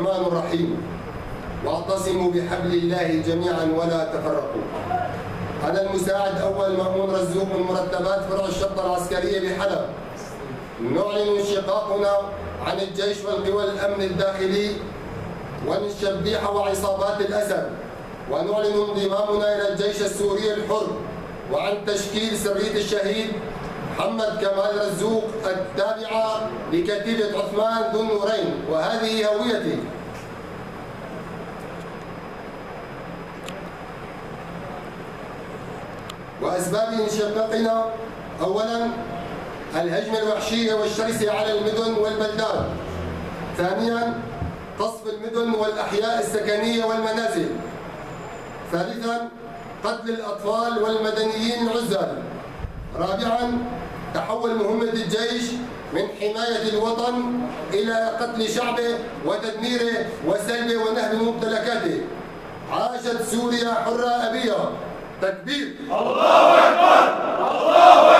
الرحمن الرحيم. واعتصموا بحبل الله جميعا ولا تفرقوا. أنا المساعد أول مأمون رزوق من مرتبات فرع الشرطة العسكرية بحلب. نعلن انشقاقنا عن الجيش والقوى الأمن الداخلي والشبيحة وعصابات الأسد، ونعلن انضمامنا إلى الجيش السوري الحر، وعن تشكيل سرية الشهيد محمد كمال رزوق التابعة لكتيبة عثمان ذو النورين، وهذه هويتي. وأسباب انشقاقنا: أولاً الهجمة الوحشية والشرسة على المدن والبلدات. ثانياً قصف المدن والأحياء السكنية والمنازل. ثالثاً قتل الأطفال والمدنيين العزل. رابعاً تحول مهمة الجيش من حماية الوطن إلى قتل شعبه وتدميره وسلبه ونهب ممتلكاته. عاشت سوريا حرة أبية. تكبير. الله أكبر. الله